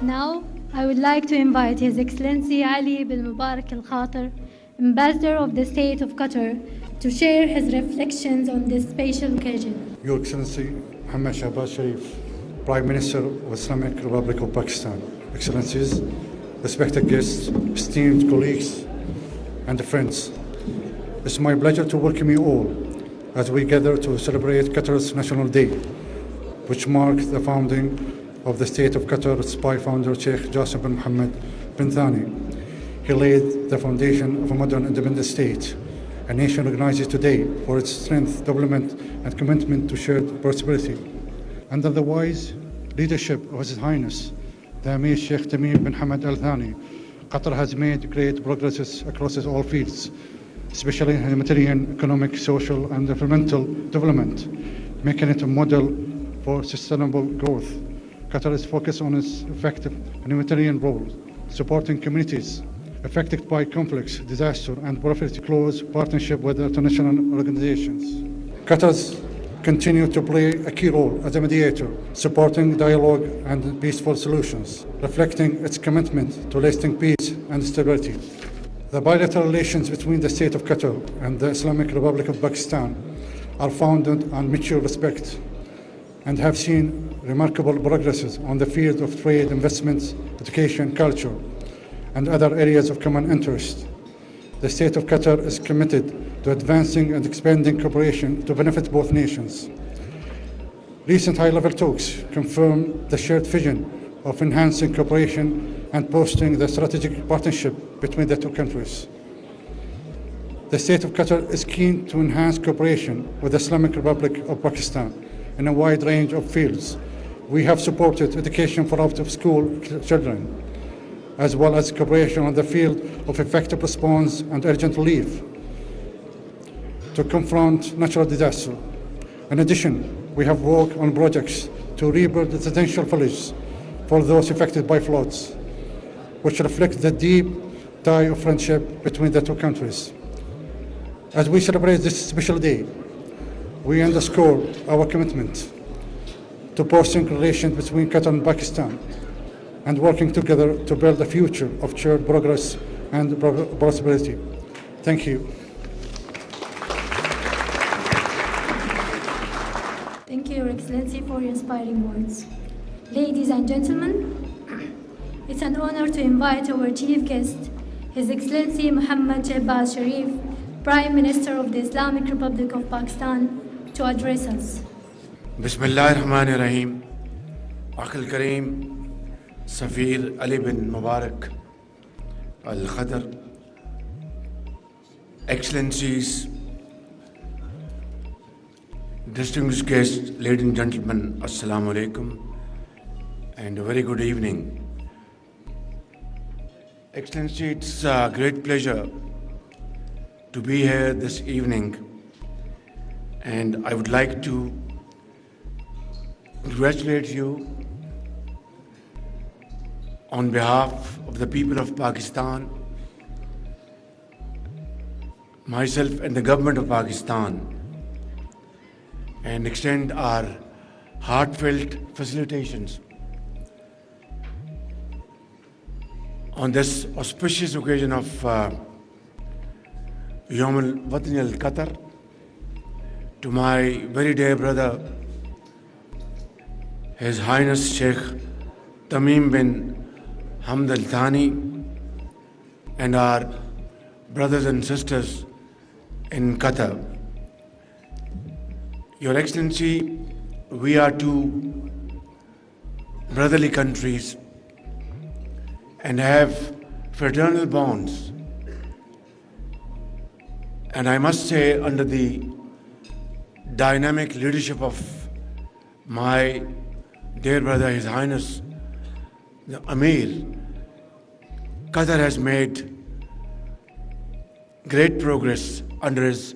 Now, I would like to invite His Excellency Ali bin Mubarak Al Khater, Ambassador of the State of Qatar, to share his reflections on this special occasion. Your Excellency Mohammed Shahbaz Sharif, Prime Minister of Islamic Republic of Pakistan, Excellencies, respected guests, esteemed colleagues, and friends, it's my pleasure to welcome you all as we gather to celebrate Qatar's National Day, which marks the founding of the State of Qatar by founder Sheikh Jassim bin Mohammed bin Thani. He laid the foundation of a modern independent state, a nation recognized today for its strength, development, and commitment to shared prosperity. Under the wise leadership of His Highness, the Emir Sheikh Tamim bin Hamad Al Thani, Qatar has made great progress across all fields, especially in humanitarian, economic, social, and environmental development, making it a model for sustainable growth. Qatar is focused on its effective humanitarian role, supporting communities affected by conflicts, disaster, and poverty, close partnership with international organizations. Qatar continues to play a key role as a mediator, supporting dialogue and peaceful solutions, reflecting its commitment to lasting peace and stability. The bilateral relations between the State of Qatar and the Islamic Republic of Pakistan are founded on mutual respect and have seen remarkable progress on the field of trade, investments, education, culture, and other areas of common interest. The State of Qatar is committed to advancing and expanding cooperation to benefit both nations. Recent high-level talks confirm the shared vision of enhancing cooperation and boosting the strategic partnership between the two countries. The State of Qatar is keen to enhance cooperation with the Islamic Republic of Pakistan in a wide range of fields. We have supported education for out-of-school children, as well as cooperation on the field of effective response and urgent relief to confront natural disaster. In addition, we have worked on projects to rebuild residential villages for those affected by floods, which reflect the deep tie of friendship between the two countries. As we celebrate this special day, we underscore our commitment to fostering relations between Qatar and Pakistan and working together to build a future of shared progress and prosperity. Thank you. Thank you, Your Excellency, for your inspiring words. Ladies and gentlemen, it's an honor to invite our chief guest, His Excellency Mohammed Shahbaz Sharif, Prime Minister of the Islamic Republic of Pakistan, to address us. Bismillahirrahmanirrahim. Akhil Kareem, Safir Ali bin Mubarak Al Khatar, Excellencies, distinguished guests, ladies and gentlemen, Assalamu alaikum, and a very good evening. Excellency, it's a great pleasure to be here this evening, and I would like to congratulate you on behalf of the people of Pakistan, myself and the government of Pakistan, and extend our heartfelt felicitations on this auspicious occasion of Yawm al-Watani al-Qatar, to my very dear brother, His Highness Sheikh Tamim bin Hamad Al Thani, and our brothers and sisters in Qatar. Your Excellency, we are two brotherly countries and have fraternal bonds. And I must say, under the dynamic leadership of my dear brother, His Highness the Amir, Qatar has made great progress under his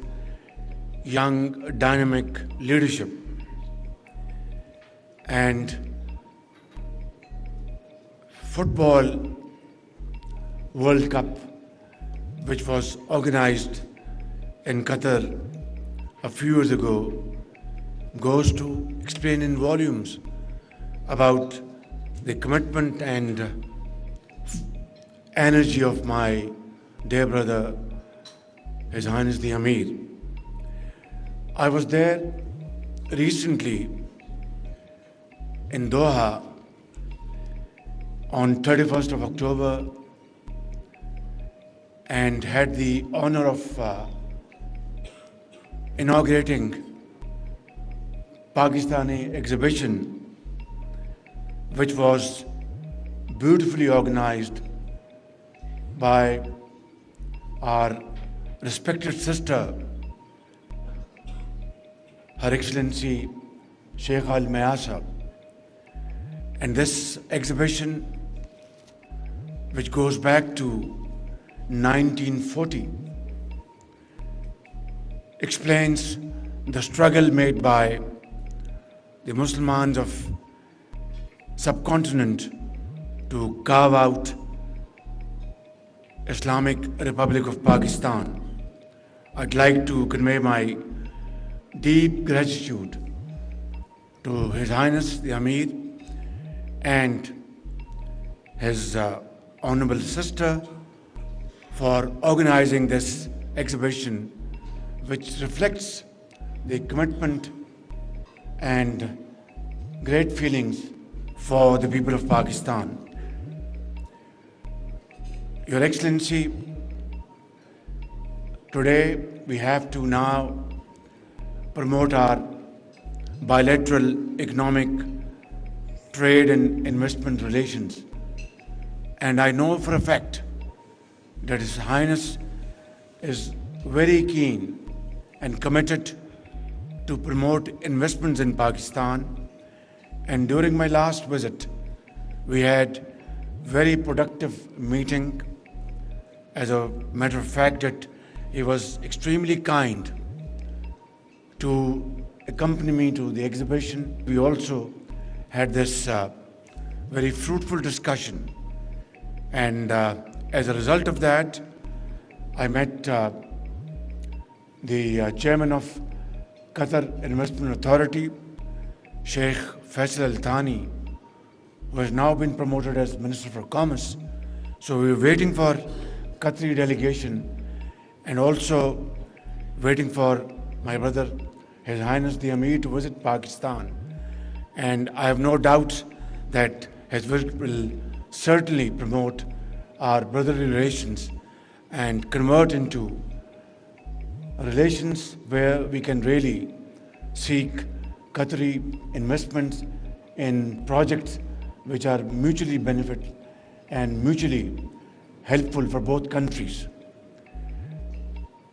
young, dynamic leadership. And Football World Cup, which was organized in Qatar a few years ago, goes to explain in volumes about the commitment and energy of my dear brother, His Highness the Amir. I was there recently in Doha on 31st of October and had the honor of inaugurating Pakistani exhibition, which was beautifully organized by our respected sister, Her Excellency Sheikh Al Mayasa. And this exhibition, which goes back to 1940, explains the struggle made by the Muslims of subcontinent to carve out Islamic Republic of Pakistan. I'd like to convey my deep gratitude to His Highness the Amir and his honorable sister for organizing this exhibition, which reflects the commitment and great feelings for the people of Pakistan. Your Excellency, today we have to now promote our bilateral economic, trade and investment relations. And I know for a fact that His Highness is very keen and committed to promote investments in Pakistan. And during my last visit, we had very productive meeting. As a matter of fact, that he was extremely kind to accompany me to the exhibition. We also had this very fruitful discussion. And as a result of that, I met the chairman of Qatar Investment Authority, Sheikh Faisal Al Thani, who has now been promoted as Minister for Commerce. So we were waiting for Qatari delegation and also waiting for my brother, His Highness the Amir, to visit Pakistan. And I have no doubt that his visit will certainly promote our brotherly relations and convert into relations where we can really seek Qatari investments in projects which are mutually benefit and mutually helpful for both countries.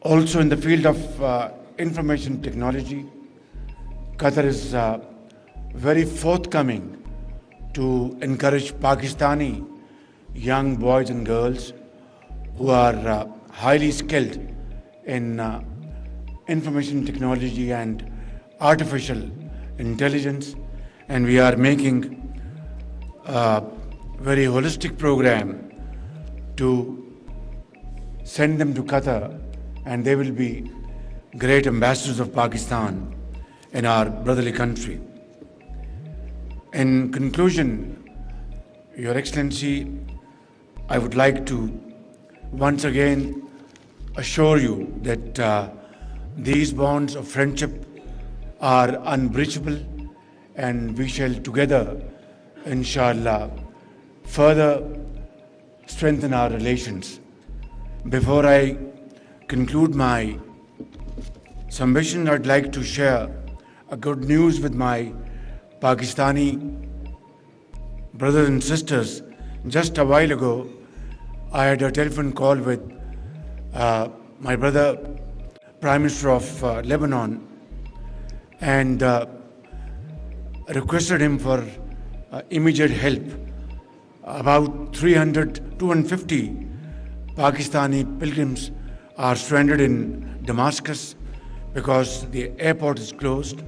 Also in the field of information technology, Qatar is very forthcoming to encourage Pakistani young boys and girls who are highly skilled in information technology and artificial intelligence, and we are making a very holistic program to send them to Qatar, and they will be great ambassadors of Pakistan in our brotherly country. In conclusion, Your Excellency, I would like to once again assure you that these bonds of friendship are unbreachable, and we shall together, inshallah, further strengthen our relations. Before I conclude my submission, I'd like to share a good news with my Pakistani brothers and sisters. Just a while ago, I had a telephone call with my brother, Prime Minister of Lebanon, and requested him for immediate help. About 250 Pakistani pilgrims are stranded in Damascus because the airport is closed,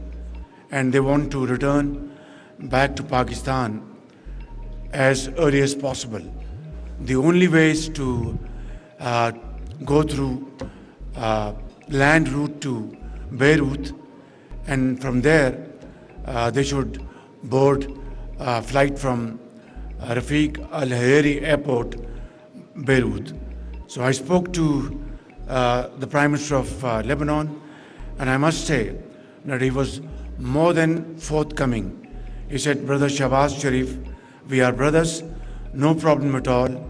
and they want to return back to Pakistan as early as possible. The only way is to go through land route to Beirut, and from there they should board a flight from Rafiq Al Hariri Airport, Beirut. So I spoke to the Prime Minister of Lebanon, and I must say that he was more than forthcoming. He said, Brother Shahbaz Sharif, we are brothers, no problem at all.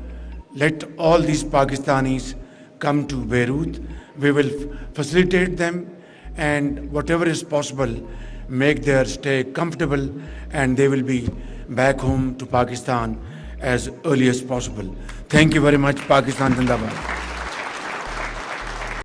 Let all these Pakistanis come to Beirut. We will facilitate them, and whatever is possible, make their stay comfortable, and they will be back home to Pakistan as early as possible. Thank you very much. Pakistan Zindabad.